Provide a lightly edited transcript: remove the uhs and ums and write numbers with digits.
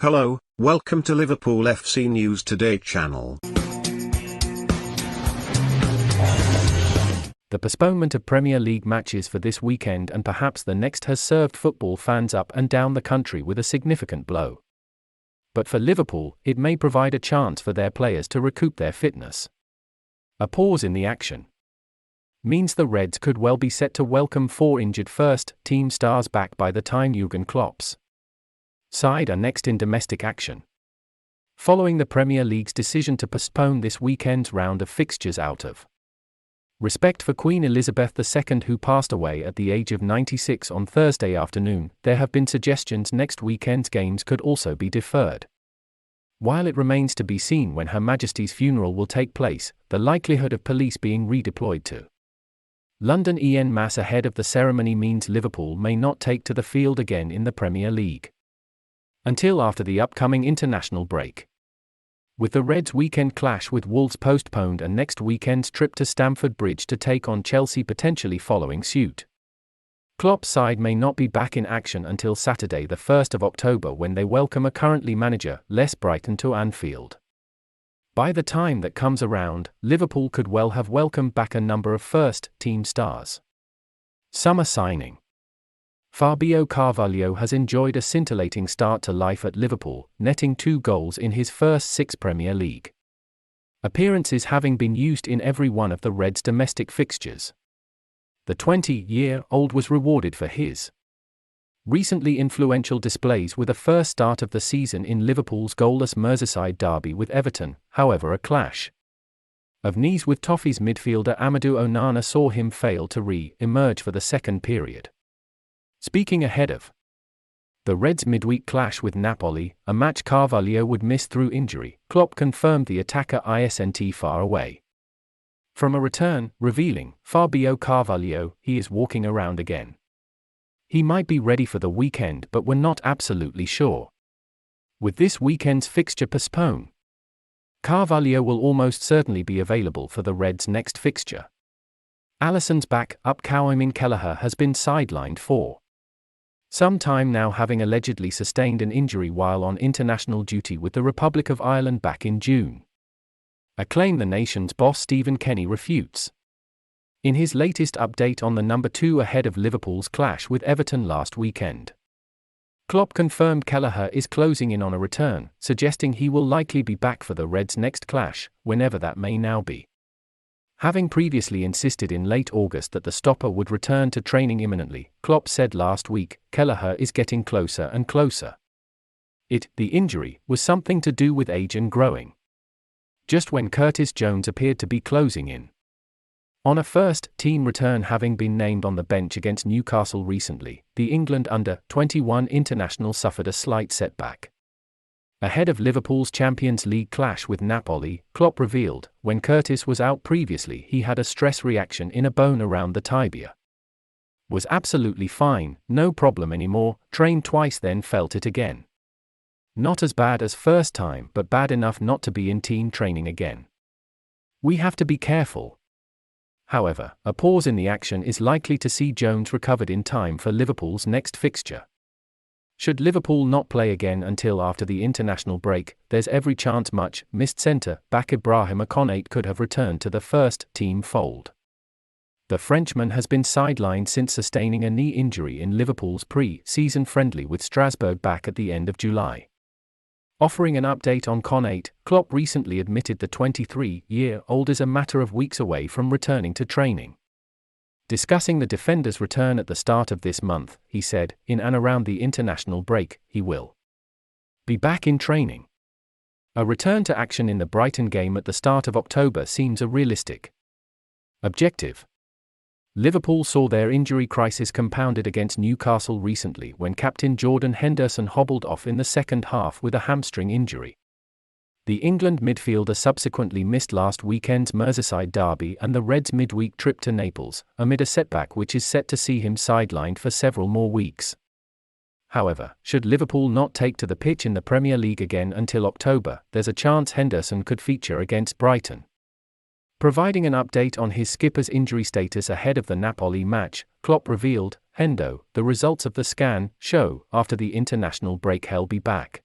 Hello, welcome to Liverpool FC News Today channel. The postponement of Premier League matches for this weekend and perhaps the next has served football fans up and down the country with a significant blow. But for Liverpool, it may provide a chance for their players to recoup their fitness. A pause in the action means the Reds could well be set to welcome 4 injured first-team stars back by the time Jurgen Klopp's side are next in domestic action. Following the Premier League's decision to postpone this weekend's round of fixtures out of respect for Queen Elizabeth II, who passed away at the age of 96 on Thursday afternoon, there have been suggestions next weekend's games could also be deferred. While it remains to be seen when Her Majesty's funeral will take place, the likelihood of police being redeployed to London en masse ahead of the ceremony means Liverpool may not take to the field again in the Premier League until after the upcoming international break. With the Reds' weekend clash with Wolves postponed and next weekend's trip to Stamford Bridge to take on Chelsea potentially following suit, Klopp's side may not be back in action until Saturday the 1st of October, when they welcome a currently manager-less Brighton to Anfield. By the time that comes around, Liverpool could well have welcomed back a number of first-team stars. Summer signing. Fabio Carvalho has enjoyed a scintillating start to life at Liverpool, netting 2 goals in his first 6 Premier League appearances, having been used in every one of the Reds' domestic fixtures. The 20-year-old was rewarded for his recently influential displays with a first start of the season in Liverpool's goalless Merseyside derby with Everton. However, a clash of knees with Toffee's midfielder Amadou Onana saw him fail to re-emerge for the second period. Speaking ahead of the Reds' midweek clash with Napoli, a match Carvalho would miss through injury, Klopp confirmed the attacker isn't far away from a return, revealing, Fabio Carvalho, he is walking around again. He might be ready for the weekend, but we're not absolutely sure. With this weekend's fixture postponed, Carvalho will almost certainly be available for the Reds' next fixture. Alisson's back-up Kieran Kelleher has been sidelined for some time now, having allegedly sustained an injury while on international duty with the Republic of Ireland back in June. A claim the nation's boss Stephen Kenny refutes. In his latest update on the number 2 ahead of Liverpool's clash with Everton last weekend, Klopp confirmed Kelleher is closing in on a return, suggesting he will likely be back for the Reds' next clash, whenever that may now be. Having previously insisted in late August that the stopper would return to training imminently, Klopp said last week, Kelleher is getting closer and closer. The injury, was something to do with age and growing. Just when Curtis Jones appeared to be closing in on a first-team return, having been named on the bench against Newcastle recently, the England under-21 international suffered a slight setback. Ahead of Liverpool's Champions League clash with Napoli, Klopp revealed, when Curtis was out previously he had a stress reaction in a bone around the tibia. Was absolutely fine, no problem anymore, trained twice then felt it again. Not as bad as first time, but bad enough not to be in team training again. We have to be careful. However, a pause in the action is likely to see Jones recovered in time for Liverpool's next fixture. Should Liverpool not play again until after the international break, there's every chance much-missed centre-back Ibrahim Konate could have returned to the first-team fold. The Frenchman has been sidelined since sustaining a knee injury in Liverpool's pre-season friendly with Strasbourg back at the end of July. Offering an update on Konate, Klopp recently admitted the 23-year-old is a matter of weeks away from returning to training. Discussing the defender's return at the start of this month, he said, in and around the international break, he will be back in training. A return to action in the Brighton game at the start of October seems a realistic objective. Liverpool saw their injury crisis compounded against Newcastle recently when captain Jordan Henderson hobbled off in the second half with a hamstring injury. The England midfielder subsequently missed last weekend's Merseyside derby and the Reds' midweek trip to Naples, amid a setback which is set to see him sidelined for several more weeks. However, should Liverpool not take to the pitch in the Premier League again until October, there's a chance Henderson could feature against Brighton. Providing an update on his skipper's injury status ahead of the Napoli match, Klopp revealed, Hendo, the results of the scan show, after the international break he'll be back.